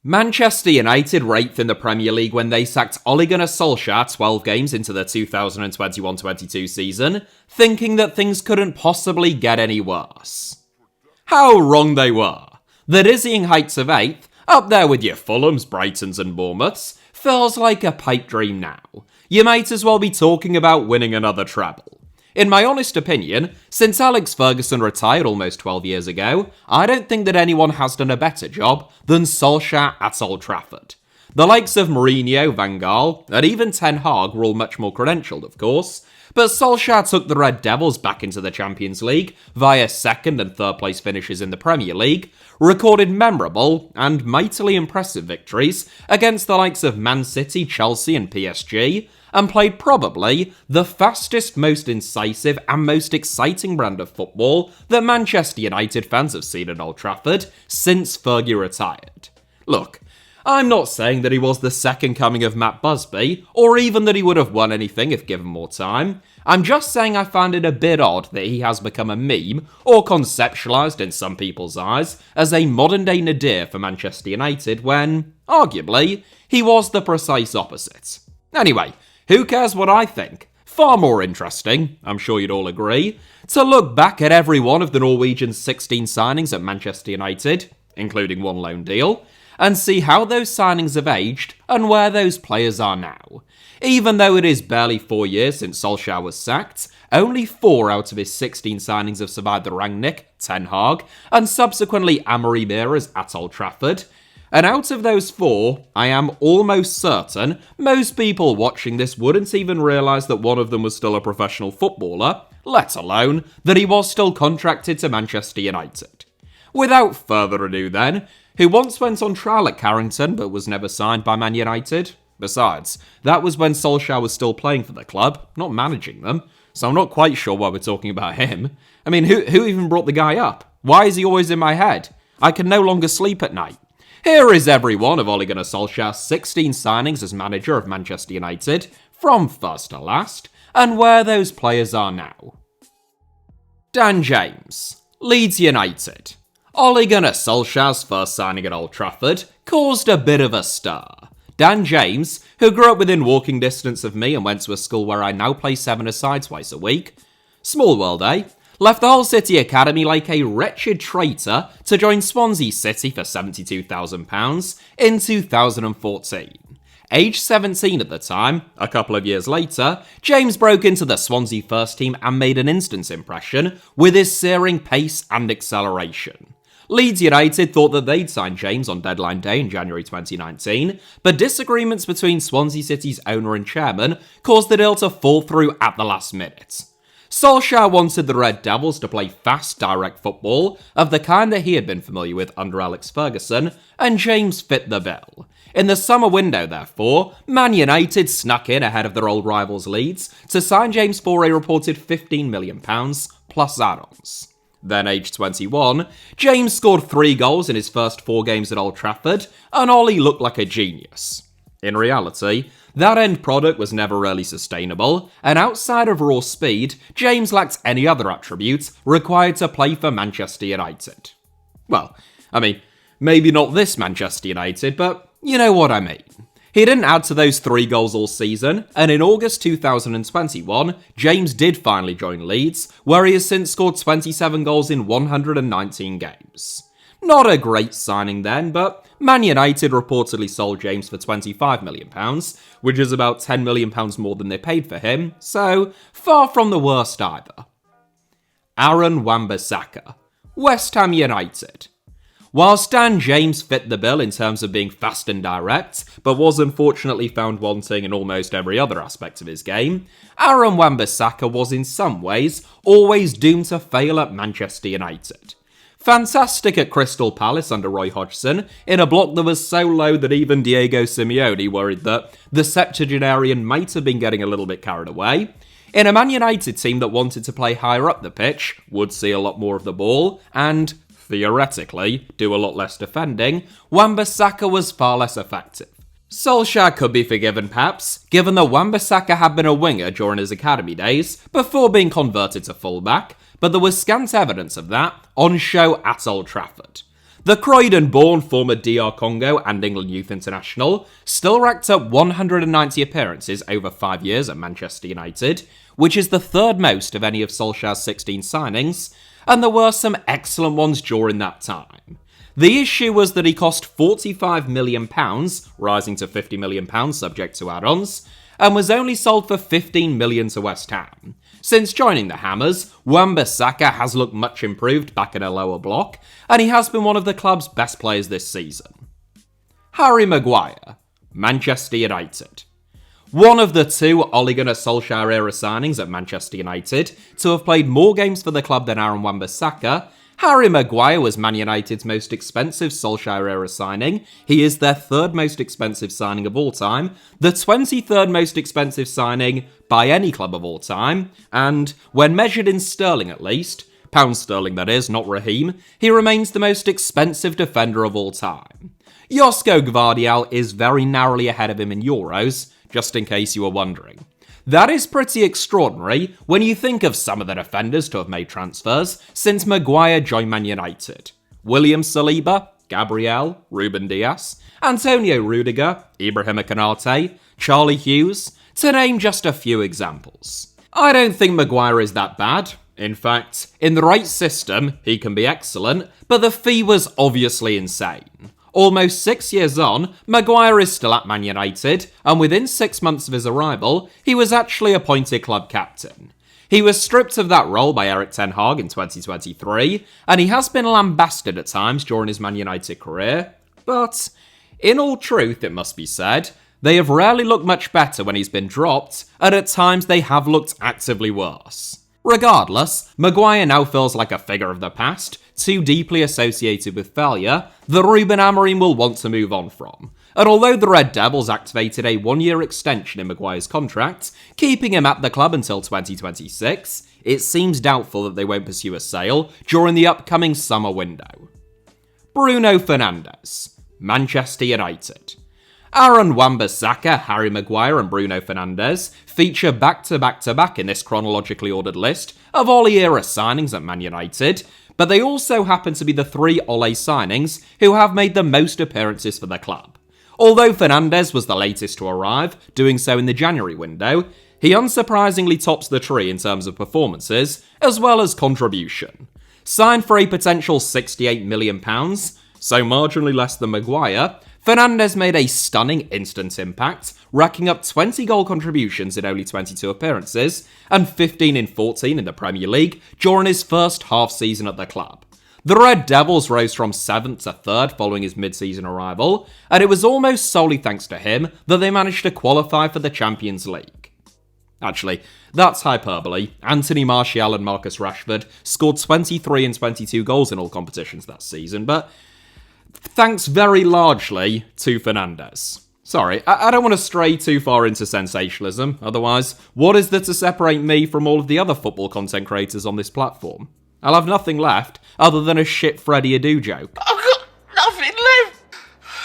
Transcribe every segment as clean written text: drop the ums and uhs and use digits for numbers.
Manchester United were 8th in the Premier League when they sacked Ole Gunnar Solskjaer 12 games into the 2021-22 season, thinking that things couldn't possibly get any worse. How wrong they were. The dizzying heights of 8th, up there with your Fulhams, Brightons and Bournemouths, feels like a pipe dream now. You might as well be talking about winning another treble. In my honest opinion, since Alex Ferguson retired almost 12 years ago, I don't think that anyone has done a better job than Solskjaer at Old Trafford. The likes of Mourinho, Van Gaal, and even Ten Hag were all much more credentialed, of course, but Solskjaer took the Red Devils back into the Champions League via second and third place finishes in the Premier League, recorded memorable and mightily impressive victories against the likes of Man City, Chelsea and PSG, and played probably the fastest, most incisive and most exciting brand of football that Manchester United fans have seen at Old Trafford since Fergie retired. Look, I'm not saying that he was the second coming of Matt Busby, or even that he would have won anything if given more time. I'm just saying I find it a bit odd that he has become a meme, or conceptualised in some people's eyes, as a modern-day nadir for Manchester United when, arguably, he was the precise opposite. Anyway, who cares what I think? Far more interesting, I'm sure you'd all agree, to look back at every one of the Norwegian's 16 signings at Manchester United, including one loan deal, and see how those signings have aged and where those players are now. Even though it is barely 4 years since Solskjaer was sacked, only 4 out of his 16 signings have survived the Rangnick, Ten Hag, and subsequently Amory eras at Old Trafford. And out of those 4, I am almost certain most people watching this wouldn't even realise that one of them was still a professional footballer, let alone that he was still contracted to Manchester United. Without further ado then, who once went on trial at Carrington but was never signed by Man United? Besides, that was when Solskjaer was still playing for the club, not managing them, so I'm not quite sure why we're talking about him. I mean, who even brought the guy up? Why is he always in my head? I can no longer sleep at night. Here is every one of Ole Gunnar Solskjaer's 16 signings as manager of Manchester United, from first to last, and where those players are now. Dan James, Leeds United. Ole Gunnar Solskjaer's first signing at Old Trafford caused a bit of a stir. Dan James, who grew up within walking distance of me and went to a school where I now play 7-a-side twice a week, small world, eh? Left the Hull City Academy like a wretched traitor to join Swansea City for £72,000 in 2014. Aged 17 at the time, a couple of years later, James broke into the Swansea first team and made an instant impression with his searing pace and acceleration. Leeds United thought that they'd signed James on deadline day in January 2019, but disagreements between Swansea City's owner and chairman caused the deal to fall through at the last minute. Solskjaer wanted the Red Devils to play fast, direct football, of the kind that he had been familiar with under Alex Ferguson, and James fit the bill. In the summer window, therefore, Man United snuck in ahead of their old rivals Leeds to sign James for a reported £15 million, plus add-ons. Then, aged 21, James scored 3 goals in his first 4 games at Old Trafford, and Ollie looked like a genius. In reality, that end product was never really sustainable, and outside of raw speed, James lacked any other attributes required to play for Manchester United. Well, I mean, maybe not this Manchester United, but you know what I mean. He didn't add to those 3 goals all season, and in August 2021, James did finally join Leeds, where he has since scored 27 goals in 119 games. Not a great signing then, but Man United reportedly sold James for £25 million, which is about £10 million more than they paid for him, so far from the worst either. Aaron Wan-Bissaka, West Ham United. Whilst Dan James fit the bill in terms of being fast and direct, but was unfortunately found wanting in almost every other aspect of his game, Aaron Wan-Bissaka was in some ways always doomed to fail at Manchester United. Fantastic at Crystal Palace under Roy Hodgson, in a block that was so low that even Diego Simeone worried that the septuagenarian might have been getting a little bit carried away. In a Man United team that wanted to play higher up the pitch, would see a lot more of the ball, and, theoretically, do a lot less defending, Wan-Bissaka was far less effective. Solskjaer could be forgiven perhaps, given that Wan-Bissaka had been a winger during his academy days, before being converted to fullback, but there was scant evidence of that on show at Old Trafford. The Croydon-born former DR Congo and England youth international still racked up 190 appearances over 5 years at Manchester United, which is the third most of any of Solskjaer's 16 signings, and there were some excellent ones during that time. The issue was that he cost £45 million, rising to £50 million subject to add-ons, and was only sold for £15 million to West Ham. Since joining the Hammers, Wan-Bissaka has looked much improved back in a lower block, and he has been one of the club's best players this season. Harry Maguire, Manchester United. One of the two Ole Gunnar Solskjaer era signings at Manchester United to have played more games for the club than Aaron Wan-Bissaka, Harry Maguire was Man United's most expensive Solskjaer-era signing. He is their third most expensive signing of all time, the 23rd most expensive signing by any club of all time, and, when measured in sterling at least, pound sterling that is, not Raheem, he remains the most expensive defender of all time. Josko Gvardiol is very narrowly ahead of him in euros, just in case you were wondering. That is pretty extraordinary when you think of some of the defenders to have made transfers since Maguire joined Man United. William Saliba, Gabriel, Ruben Dias, Antonio Rudiger, Ibrahima Konate, Charlie Hughes, to name just a few examples. I don't think Maguire is that bad. In fact, in the right system, he can be excellent, but the fee was obviously insane. Almost 6 years on, Maguire is still at Man United, and within 6 months of his arrival, he was actually appointed club captain. He was stripped of that role by Erik ten Hag in 2023, and he has been lambasted at times during his Man United career, but, in all truth it must be said, they have rarely looked much better when he's been dropped, and at times they have looked actively worse. Regardless, Maguire now feels like a figure of the past, too deeply associated with failure, that Ruben Amorim will want to move on from. And although the Red Devils activated a 1-year extension in Maguire's contract, keeping him at the club until 2026, it seems doubtful that they won't pursue a sale during the upcoming summer window. Bruno Fernandes, Manchester United. Aaron Wan-Bissaka, Harry Maguire and Bruno Fernandes feature back-to-back-to-back in this chronologically ordered list of Ole-era signings at Man United, but they also happen to be the 3 Ole signings who have made the most appearances for the club. Although Fernandes was the latest to arrive, doing so in the January window, he unsurprisingly tops the tree in terms of performances, as well as contribution. Signed for a potential £68 million, so marginally less than Maguire, Fernandes made a stunning instant impact, racking up 20 goal contributions in only 22 appearances, and 15 in 14 in the Premier League during his first half-season at the club. The Red Devils rose from 7th to 3rd following his mid-season arrival, and it was almost solely thanks to him that they managed to qualify for the Champions League. Actually, that's hyperbole. Anthony Martial and Marcus Rashford scored 23 and 22 goals in all competitions that season, but thanks very largely to Fernandes. Sorry, I don't want to stray too far into sensationalism, otherwise, what is there to separate me from all of the other football content creators on this platform? I'll have nothing left other than a shit Freddie Adu joke. I've got nothing left!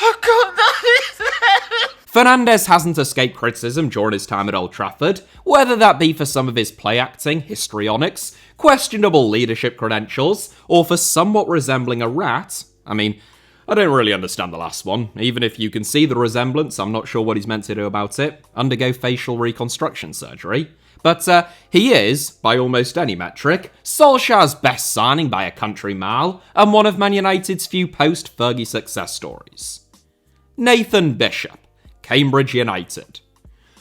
I've got nothing left! Fernandes hasn't escaped criticism during his time at Old Trafford, whether that be for some of his play acting, histrionics, questionable leadership credentials, or for somewhat resembling a rat. I mean, I don't really understand the last one. Even if you can see the resemblance, I'm not sure what he's meant to do about it. Undergo facial reconstruction surgery. But he is, by almost any metric, Solskjaer's best signing by a country mile, and one of Man United's few post-Fergie success stories. Nathan Bishop, Cambridge United.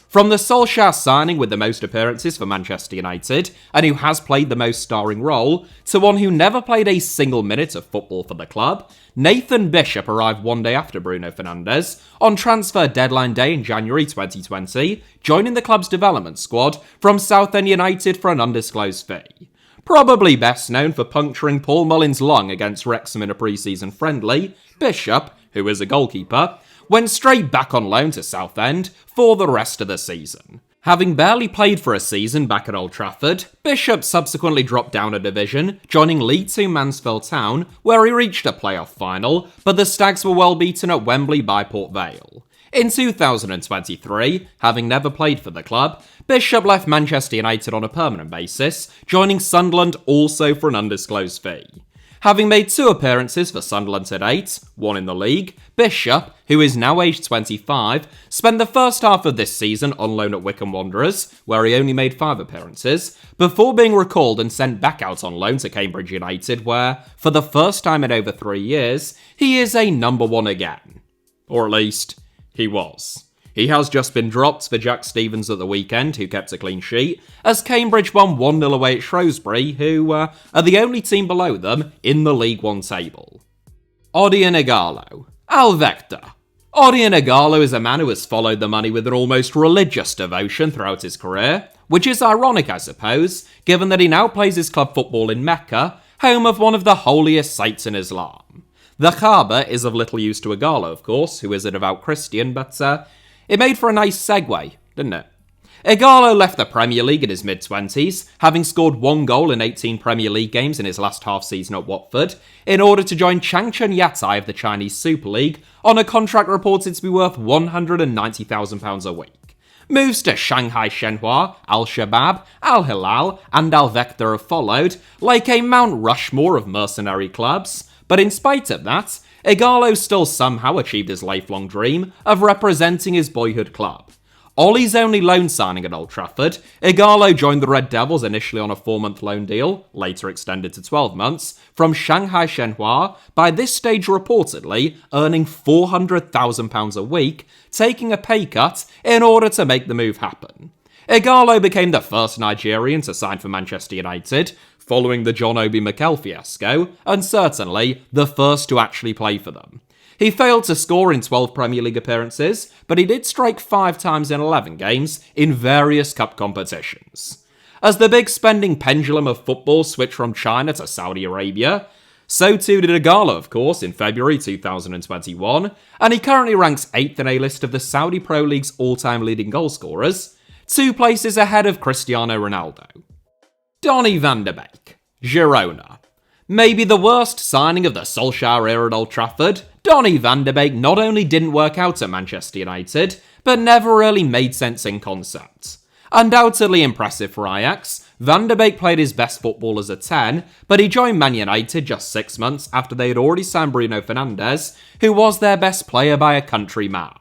From the Solskjaer signing with the most appearances for Manchester United, and who has played the most starring role, to one who never played a single minute of football for the club, Nathan Bishop arrived one day after Bruno Fernandes, on transfer deadline day in January 2020, joining the club's development squad from Southend United for an undisclosed fee. Probably best known for puncturing Paul Mullin's lung against Wrexham in a pre-season friendly, Bishop, who is a goalkeeper, went straight back on loan to Southend for the rest of the season. Having barely played for a season back at Old Trafford, Bishop subsequently dropped down a division, joining League 2 Mansfield Town, where he reached a playoff final, but the Stags were well beaten at Wembley by Port Vale. In 2023, having never played for the club, Bishop left Manchester United on a permanent basis, joining Sunderland also for an undisclosed fee. Having made 2 appearances for Sunderland at 8, 1 in the league, Bishop, who is now aged 25, spent the first half of this season on loan at Wycombe Wanderers, where he only made 5 appearances, before being recalled and sent back out on loan to Cambridge United, where, for the first time in over 3 years, he is a number 1 again. Or at least, he was. He has just been dropped for Jack Stevens at the weekend, who kept a clean sheet, as Cambridge won 1-0 away at Shrewsbury, who are the only team below them in the League One table. Odion Ighalo. Al-Vector. Odion Ighalo is a man who has followed the money with an almost religious devotion throughout his career, which is ironic, I suppose, given that he now plays his club football in Mecca, home of one of the holiest sites in Islam. The Kaaba is of little use to Ighalo, of course, who is a devout Christian, but it made for a nice segue, didn't it? Ighalo left the Premier League in his mid-20s, having scored 1 goal in 18 Premier League games in his last half-season at Watford, in order to join Changchun Yatai of the Chinese Super League on a contract reported to be worth £190,000 a week. Moves to Shanghai Shenhua, Al-Shabaab, Al-Hilal, and Al-Vector have followed, like a Mount Rushmore of mercenary clubs, but in spite of that, Ighalo still somehow achieved his lifelong dream of representing his boyhood club. Ollie's only loan signing at Old Trafford, Ighalo joined the Red Devils initially on a 4-month loan deal, later extended to 12 months, from Shanghai Shenhua, by this stage reportedly earning £400,000 a week, taking a pay cut in order to make the move happen. Ighalo became the first Nigerian to sign for Manchester United, following the John Obi Mikel fiasco, and certainly the first to actually play for them. He failed to score in 12 Premier League appearances, but he did strike 5 times in 11 games in various cup competitions. As the big spending pendulum of football switched from China to Saudi Arabia, so too did Ighalo, of course, in February 2021, and he currently ranks 8th in a list of the Saudi Pro League's all-time leading goalscorers, 2 places ahead of Cristiano Ronaldo. Donny van de Beek, Girona. Maybe the worst signing of the Solskjaer era at Old Trafford, Donny van de Beek not only didn't work out at Manchester United, but never really made sense in concept. Undoubtedly impressive for Ajax, Van de Beek played his best football as a 10, but he joined Man United just 6 months after they had already signed Bruno Fernandes, who was their best player by a country mile.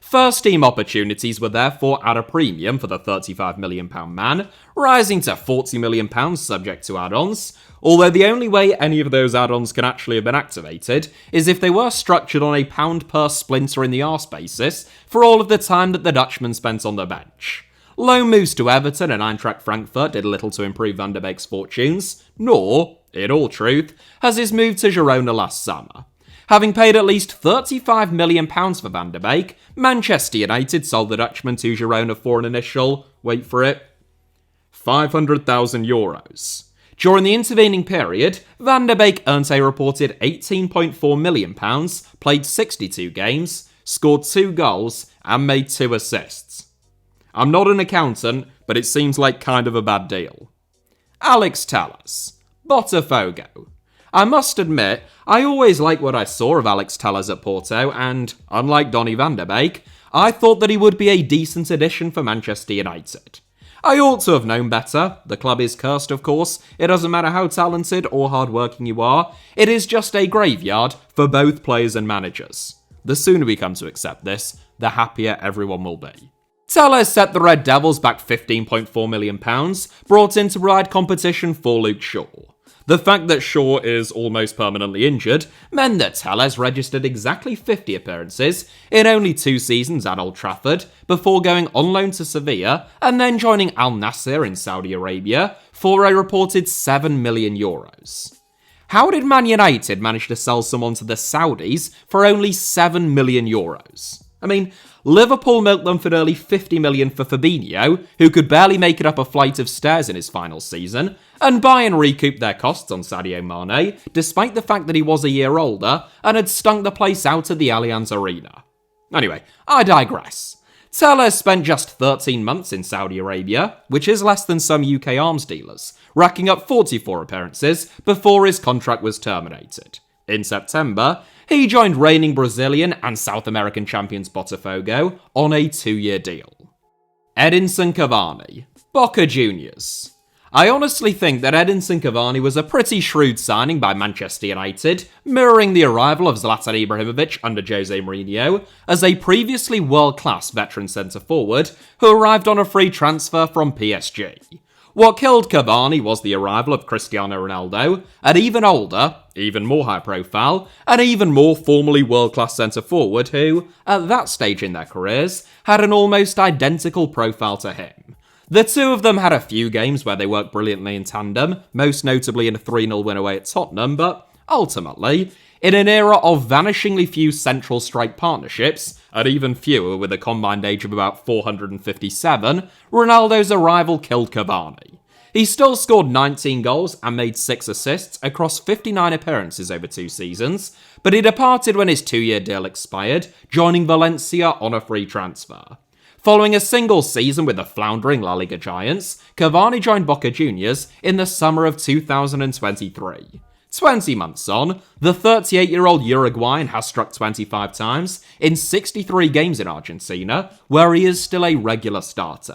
First team opportunities were therefore at a premium for the £35 million man, rising to £40 million subject to add-ons, although the only way any of those add-ons can actually have been activated is if they were structured on a pound per splinter in the arse basis for all of the time that the Dutchman spent on the bench. Loan moves to Everton and Eintracht Frankfurt did little to improve Van de Beek's fortunes, nor, in all truth, has his move to Girona last summer. Having paid at least £35 million for Van de Beek, Manchester United sold the Dutchman to Girona for an initial, wait for it, €500,000. During the intervening period, Van de Beek earned a reported £18.4 million, played 62 games, scored 2 goals, and made 2 assists. I'm not an accountant, but it seems like kind of a bad deal. Alex Telles, Botafogo. I must admit, I always liked what I saw of Alex Telles at Porto, and, unlike Donny van de Beek, I thought that he would be a decent addition for Manchester United. I ought to have known better. The club is cursed, of course. It doesn't matter how talented or hard-working you are. It is just a graveyard for both players and managers. The sooner we come to accept this, the happier everyone will be. Telles set the Red Devils back £15.4 million, brought in to provide competition for Luke Shaw. The fact that Shaw is almost permanently injured meant that Telles registered exactly 50 appearances in only 2 seasons at Old Trafford before going on loan to Sevilla and then joining Al-Nassr in Saudi Arabia for a reported €7 million. How did Man United manage to sell someone to the Saudis for only €7 million? I mean, Liverpool milked them for nearly $50 million for Fabinho, who could barely make it up a flight of stairs in his final season, and Bayern recouped their costs on Sadio Mane, despite the fact that he was a year older and had stunk the place out at the Allianz Arena. Anyway, I digress. Telles spent just 13 months in Saudi Arabia, which is less than some UK arms dealers, racking up 44 appearances before his contract was terminated. In September, he joined reigning Brazilian and South American champions Botafogo on a 2-year deal. Edinson Cavani, Boca Juniors. I honestly think that Edinson Cavani was a pretty shrewd signing by Manchester United, mirroring the arrival of Zlatan Ibrahimovic under Jose Mourinho as a previously world-class veteran centre-forward who arrived on a free transfer from PSG. What killed Cavani was the arrival of Cristiano Ronaldo, an even older, even more high-profile, and even more formally world-class centre-forward who, at that stage in their careers, had an almost identical profile to him. The two of them had a few games where they worked brilliantly in tandem, most notably in a 3-0 win away at Tottenham, but ultimately, in an era of vanishingly few central strike partnerships, and even fewer with a combined age of about 457, Ronaldo's arrival killed Cavani. He still scored 19 goals and made 6 assists across 59 appearances over 2 seasons, but he departed when his 2-year deal expired, joining Valencia on a free transfer. Following a single season with the floundering La Liga giants, Cavani joined Boca Juniors in the summer of 2023. 20 months on, the 38-year-old Uruguayan has struck 25 times in 63 games in Argentina, where he is still a regular starter.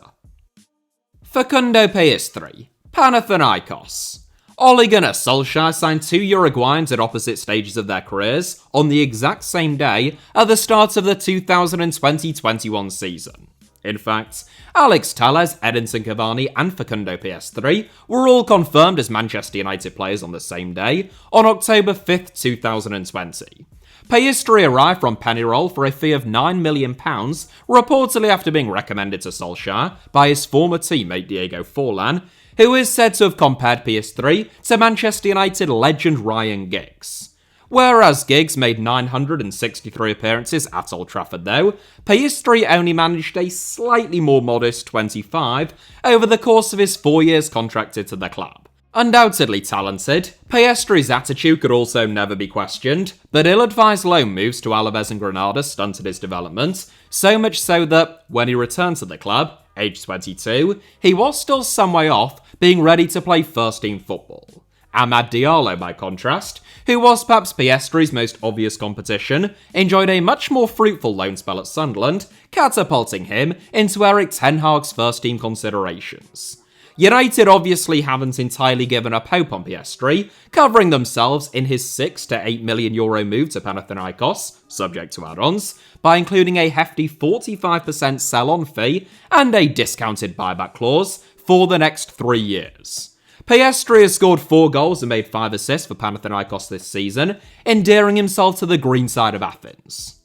Facundo Pellistri, Panathinaikos. Ole Gunnar Solskjaer signed 2 Uruguayans at opposite stages of their careers on the exact same day at the start of the 2020-21 season. In fact, Alex Telles, Edinson Cavani and Facundo Pellistri were all confirmed as Manchester United players on the same day, on October 5th, 2020. Pellistri arrived from Pennyroll for a fee of £9 million, reportedly after being recommended to Solskjaer by his former teammate Diego Forlan, who is said to have compared Pellistri to Manchester United legend Ryan Giggs. Whereas Giggs made 963 appearances at Old Trafford though, Pellistri only managed a slightly more modest 25 over the course of his 4 years contracted to the club. Undoubtedly talented, Pellistri's attitude could also never be questioned, but ill-advised loan moves to Alaves and Granada stunted his development, so much so that, when he returned to the club, aged 22, he was still some way off being ready to play first-team football. Amad Diallo, by contrast, who was perhaps Pellistri's most obvious competition, enjoyed a much more fruitful loan spell at Sunderland, catapulting him into Erik ten Hag's first-team considerations. United obviously haven't entirely given up hope on Pellistri, covering themselves in his €6 to €8 million move to Panathinaikos, subject to add-ons, by including a hefty 45% sell-on fee and a discounted buyback clause for the next 3 years. Pellistri has scored 4 goals and made 5 assists for Panathinaikos this season, endearing himself to the green side of Athens.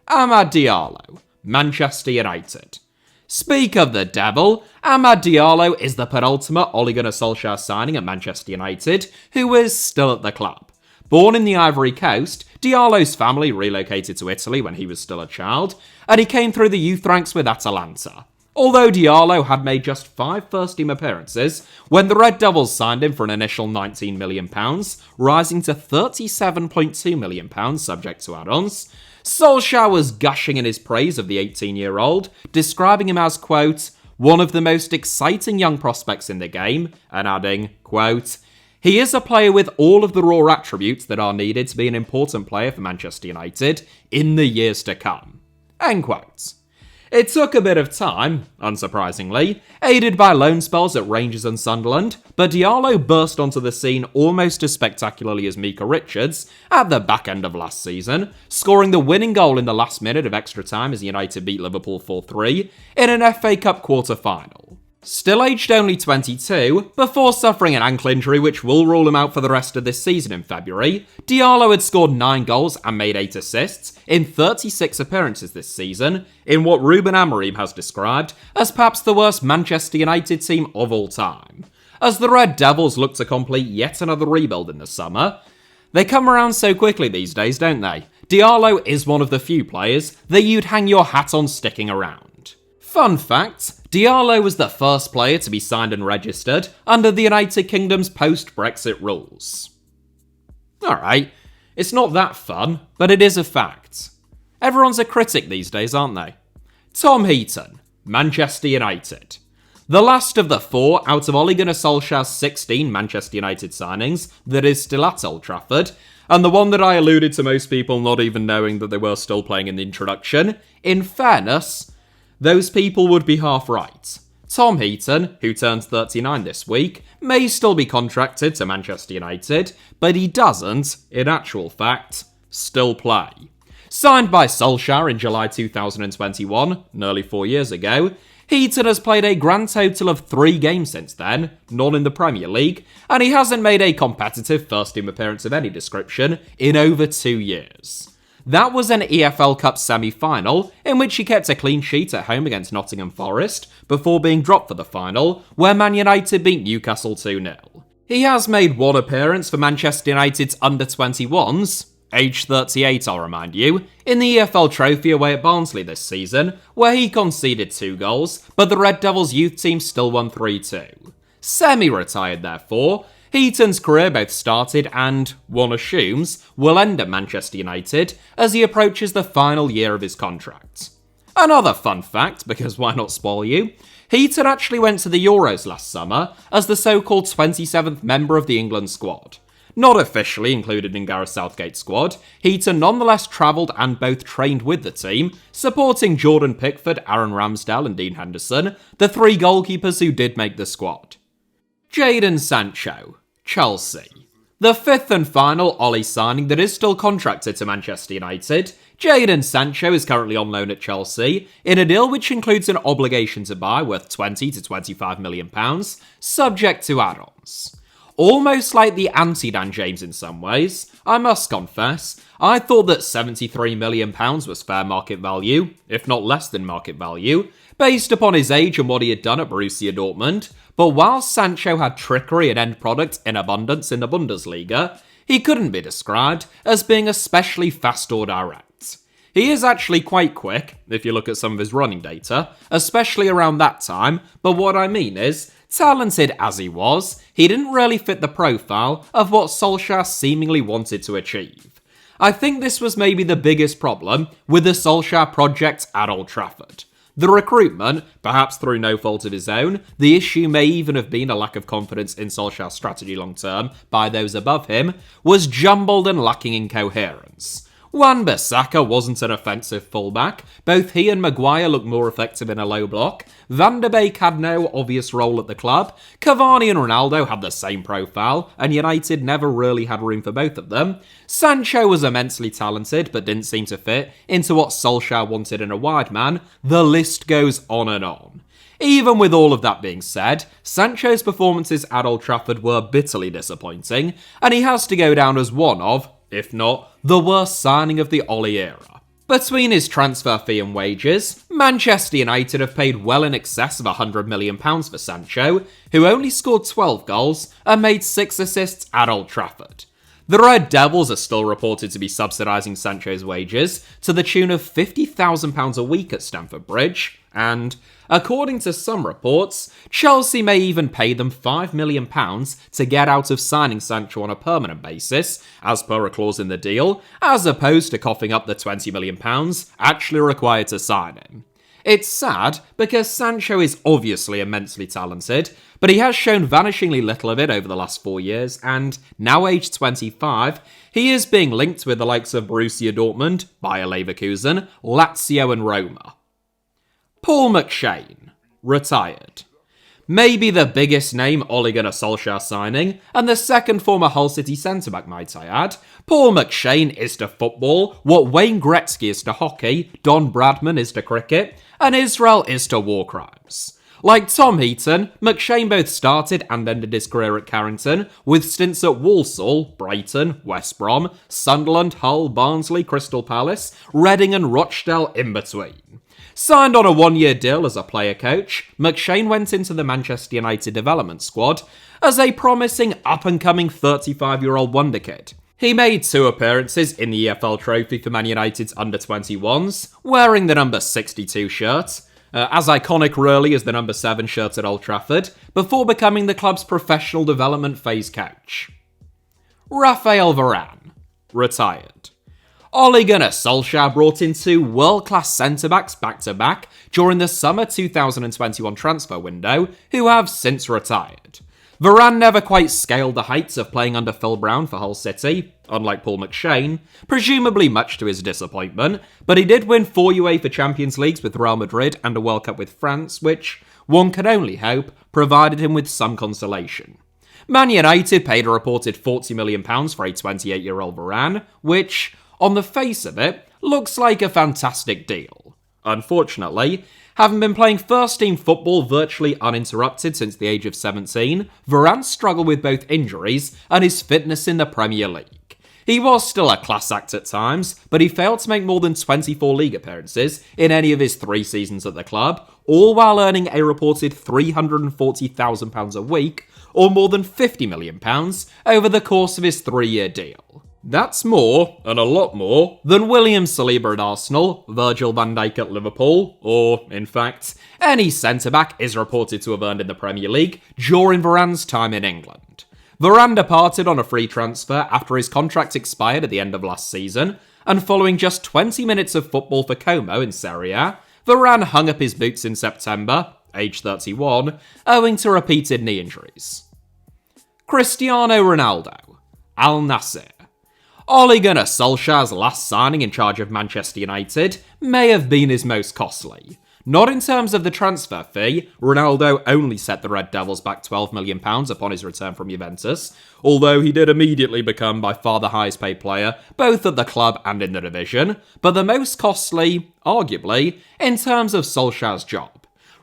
Amad Diallo, Manchester United. Speak of the devil, Amad Diallo is the penultimate Ole Gunnar Solskjaer signing at Manchester United, who is still at the club. Born in the Ivory Coast, Diallo's family relocated to Italy when he was still a child, and he came through the youth ranks with Atalanta. Although Diallo had made just 5 first-team appearances when the Red Devils signed him for an initial £19 million, rising to £37.2 million subject to add-ons, Solskjaer was gushing in his praise of the 18-year-old, describing him as, quote, one of the most exciting young prospects in the game, and adding, quote, he is a player with all of the raw attributes that are needed to be an important player for Manchester United in the years to come, end quote. It took a bit of time, unsurprisingly, aided by loan spells at Rangers and Sunderland, but Diallo burst onto the scene almost as spectacularly as Mika Richards at the back end of last season, scoring the winning goal in the last minute of extra time as United beat Liverpool 4-3 in an FA Cup quarter-final. Still aged only 22, before suffering an ankle injury which will rule him out for the rest of this season in February, Diallo had scored 9 goals and made 8 assists in 36 appearances this season, in what Ruben Amorim has described as perhaps the worst Manchester United team of all time. As the Red Devils look to complete yet another rebuild in the summer, they come around so quickly these days, don't they? Diallo is one of the few players that you'd hang your hat on sticking around. Fun fact, Diallo was the first player to be signed and registered under the United Kingdom's post-Brexit rules. Alright, it's not that fun, but it is a fact. Everyone's a critic these days, aren't they? Tom Heaton, Manchester United. The last of the 4 out of Ole Gunnar Solskjaer's 16 Manchester United signings that is still at Old Trafford, and the one that I alluded to most people not even knowing that they were still playing in the introduction. In fairness, those people would be half right. Tom Heaton, who turns 39 this week, may still be contracted to Manchester United, but he doesn't, in actual fact, still play. Signed by Solskjaer in July 2021, nearly 4 years ago, Heaton has played a grand total of 3 games since then, none in the Premier League, and he hasn't made a competitive first-team appearance of any description in over 2 years. That was an EFL Cup semi-final, in which he kept a clean sheet at home against Nottingham Forest, before being dropped for the final, where Man United beat Newcastle 2-0. He has made 1 appearance for Manchester United's under-21s, age 38 I'll remind you, in the EFL Trophy away at Barnsley this season, where he conceded 2 goals, but the Red Devils youth team still won 3-2. Semi-retired therefore, Heaton's career both started and, one assumes, will end at Manchester United as he approaches the final year of his contract. Another fun fact, because why not spoil you, Heaton actually went to the Euros last summer as the so-called 27th member of the England squad. Not officially included in Gareth Southgate's squad, Heaton nonetheless travelled and both trained with the team, supporting Jordan Pickford, Aaron Ramsdale and Dean Henderson, the 3 goalkeepers who did make the squad. Jadon Sancho, Chelsea. The 5th and final Ole signing that is still contracted to Manchester United, Jadon Sancho is currently on loan at Chelsea, in a deal which includes an obligation to buy worth £20 to £25 million, subject to add-ons. Almost like the anti-Dan James in some ways, I must confess, I thought that £73 million was fair market value, if not less than market value, based upon his age and what he had done at Borussia Dortmund, but while Sancho had trickery and end product in abundance in the Bundesliga, he couldn't be described as being especially fast or direct. He is actually quite quick, if you look at some of his running data, especially around that time, but what I mean is, talented as he was, he didn't really fit the profile of what Solskjaer seemingly wanted to achieve. I think this was maybe the biggest problem with the Solskjaer project at Old Trafford. The recruitment, perhaps through no fault of his own, the issue may even have been a lack of confidence in Solskjaer's strategy long term by those above him, was jumbled and lacking in coherence. Wan-Bissaka wasn't an offensive fullback, both he and Maguire looked more effective in a low block, Van der Beek had no obvious role at the club, Cavani and Ronaldo had the same profile, and United never really had room for both of them, Sancho was immensely talented but didn't seem to fit into what Solskjaer wanted in a wide man, the list goes on and on. Even with all of that being said, Sancho's performances at Old Trafford were bitterly disappointing, and he has to go down as one of, if not the worst signing of the Ole era. Between his transfer fee and wages, Manchester United have paid well in excess of £100 million for Sancho, who only scored 12 goals and made 6 assists at Old Trafford. The Red Devils are still reported to be subsidising Sancho's wages to the tune of £50,000 a week at Stamford Bridge, and, according to some reports, Chelsea may even pay them £5 million to get out of signing Sancho on a permanent basis, as per a clause in the deal, as opposed to coughing up the £20 million actually required to sign him. It's sad, because Sancho is obviously immensely talented, but he has shown vanishingly little of it over the last 4 years, and, now aged 25, he is being linked with the likes of Borussia Dortmund, Bayer Leverkusen, Lazio and Roma. Paul McShane, retired. Maybe the biggest name Ole Gunnar Solskjaer signing, and the second former Hull City centre-back might I add, Paul McShane is to football what Wayne Gretzky is to hockey, Don Bradman is to cricket, and Israel is to war crimes. Like Tom Heaton, McShane both started and ended his career at Carrington, with stints at Walsall, Brighton, West Brom, Sunderland, Hull, Barnsley, Crystal Palace, Reading and Rochdale in between. Signed on a 1-year deal as a player coach, McShane went into the Manchester United development squad as a promising up-and-coming 35-year-old wonder kid. He made 2 appearances in the EFL Trophy for Man United's under-21s, wearing the number 62 shirt, as iconic really as the number 7 shirt at Old Trafford, before becoming the club's professional development phase coach. Raphael Varane, retired. Ole Gunnar Solskjaer brought in 2 world-class centre-backs back-to-back during the summer 2021 transfer window, who have since retired. Varane never quite scaled the heights of playing under Phil Brown for Hull City, unlike Paul McShane, presumably much to his disappointment, but he did win 4 UEFA Champions Leagues with Real Madrid and a World Cup with France, which one can only hope provided him with some consolation. Man United paid a reported £40 million for a 28-year-old Varane, which, on the face of it, looks like a fantastic deal. Unfortunately, having been playing first-team football virtually uninterrupted since the age of 17, Varane struggled with both injuries and his fitness in the Premier League. He was still a class act at times, but he failed to make more than 24 league appearances in any of his 3 seasons at the club, all while earning a reported £340,000 a week, or more than £50 million over the course of his 3-year deal. That's more, and a lot more, than William Saliba at Arsenal, Virgil van Dijk at Liverpool, or, in fact, any centre-back is reported to have earned in the Premier League during Varane's time in England. Varane departed on a free transfer after his contract expired at the end of last season, and following just 20 minutes of football for Como in Serie A, Varane hung up his boots in September, age 31, owing to repeated knee injuries. Cristiano Ronaldo, Al-Nassr. Ole Gunnar Solskjaer's last signing in charge of Manchester United may have been his most costly. Not in terms of the transfer fee, Ronaldo only set the Red Devils back £12 million upon his return from Juventus, although he did immediately become by far the highest paid player, both at the club and in the division, but the most costly, arguably, in terms of Solskjaer's job.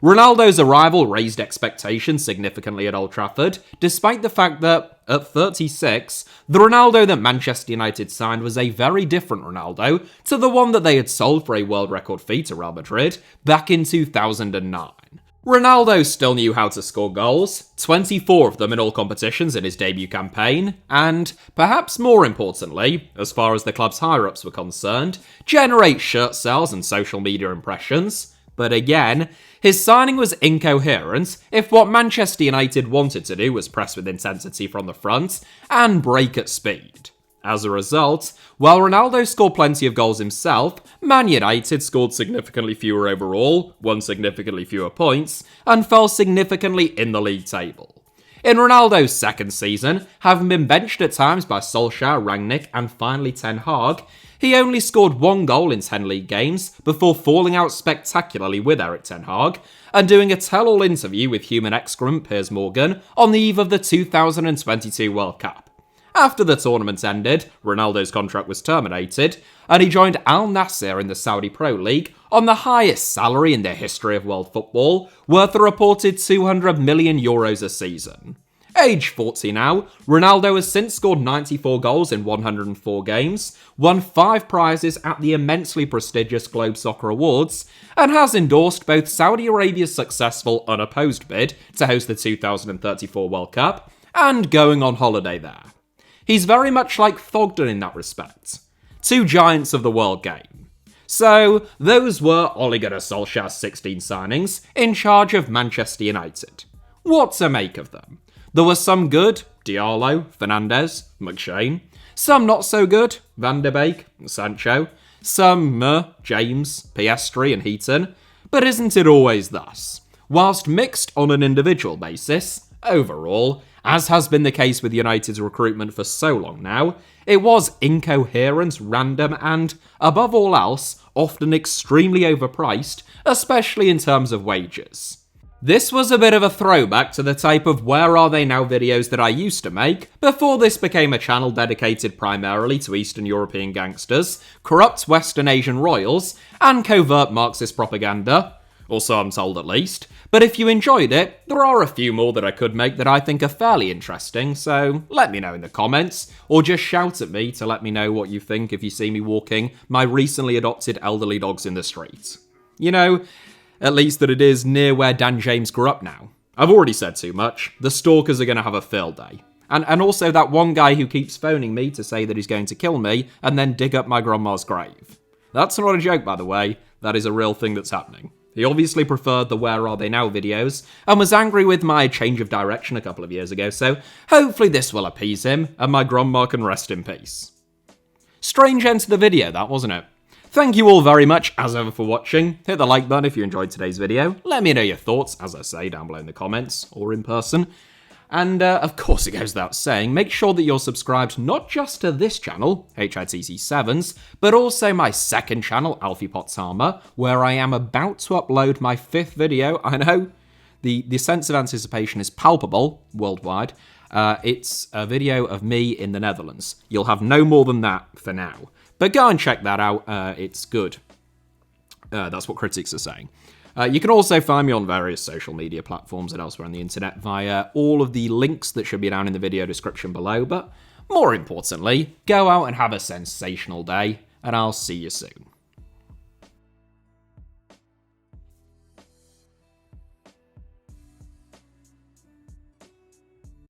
Ronaldo's arrival raised expectations significantly at Old Trafford, despite the fact that, at 36, the Ronaldo that Manchester United signed was a very different Ronaldo to the one that they had sold for a world record fee to Real Madrid back in 2009. Ronaldo still knew how to score goals, 24 of them in all competitions in his debut campaign, and, perhaps more importantly, as far as the club's higher-ups were concerned, generate shirt sales and social media impressions. But again, his signing was incoherent if what Manchester United wanted to do was press with intensity from the front and break at speed. As a result, while Ronaldo scored plenty of goals himself, Man United scored significantly fewer overall, won significantly fewer points, and fell significantly in the league table. In Ronaldo's second season, having been benched at times by Solskjaer, Rangnick, and finally Ten Hag, he only scored 1 goal in 10 league games before falling out spectacularly with Erik Ten Hag and doing a tell-all interview with human excrement Piers Morgan on the eve of the 2022 World Cup. After the tournament ended, Ronaldo's contract was terminated, and he joined Al-Nassr in the Saudi Pro League on the highest salary in the history of world football, worth a reported €200 million a season. Age 40 now, Ronaldo has since scored 94 goals in 104 games, won 5 prizes at the immensely prestigious Globe Soccer Awards, and has endorsed both Saudi Arabia's successful unopposed bid to host the 2034 World Cup and going on holiday there. He's very much like Thogden in that respect. 2 giants of the world game. So, those were Ole Gunnar Solskjaer's 16 signings in charge of Manchester United. What to make of them? There were some good, Diallo, Fernandes, McShane. Some not so good, Van de Beek, Sancho. Some James, Piastri and Heaton. But isn't it always thus? Whilst mixed on an individual basis, overall, as has been the case with United's recruitment for so long now, it was incoherent, random and, above all else, often extremely overpriced, especially in terms of wages. This was a bit of a throwback to the type of Where Are They Now videos that I used to make before this became a channel dedicated primarily to Eastern European gangsters, corrupt Western Asian royals, and covert Marxist propaganda, or so I'm told at least. But if you enjoyed it, there are a few more that I could make that I think are fairly interesting, so let me know in the comments, or just shout at me to let me know what you think if you see me walking my recently adopted elderly dogs in the street. You know, at least that it is near where Dan James grew up now. I've already said too much. The stalkers are going to have a field day. And also that one guy who keeps phoning me to say that he's going to kill me and then dig up my grandma's grave. That's not a joke, by the way. That is a real thing that's happening. He obviously preferred the Where Are They Now videos and was angry with my change of direction a couple of years ago, so hopefully this will appease him and my grandma can rest in peace. Strange end to the video, that, wasn't it? Thank you all very much, as ever, for watching. Hit the like button if you enjoyed today's video. Let me know your thoughts, as I say, down below in the comments, or in person. And, of course, it goes without saying, make sure that you're subscribed not just to this channel, HITC Sevens, but also my second channel, Alfie Potts Armour, where I am about to upload my 5th video. I know, The sense of anticipation is palpable worldwide. It's a video of me in the Netherlands. You'll have no more than that for now. But go and check that out. It's good. That's what critics are saying. You can also find me on various social media platforms and elsewhere on the internet via all of the links that should be down in the video description below. But more importantly, go out and have a sensational day, and I'll see you soon.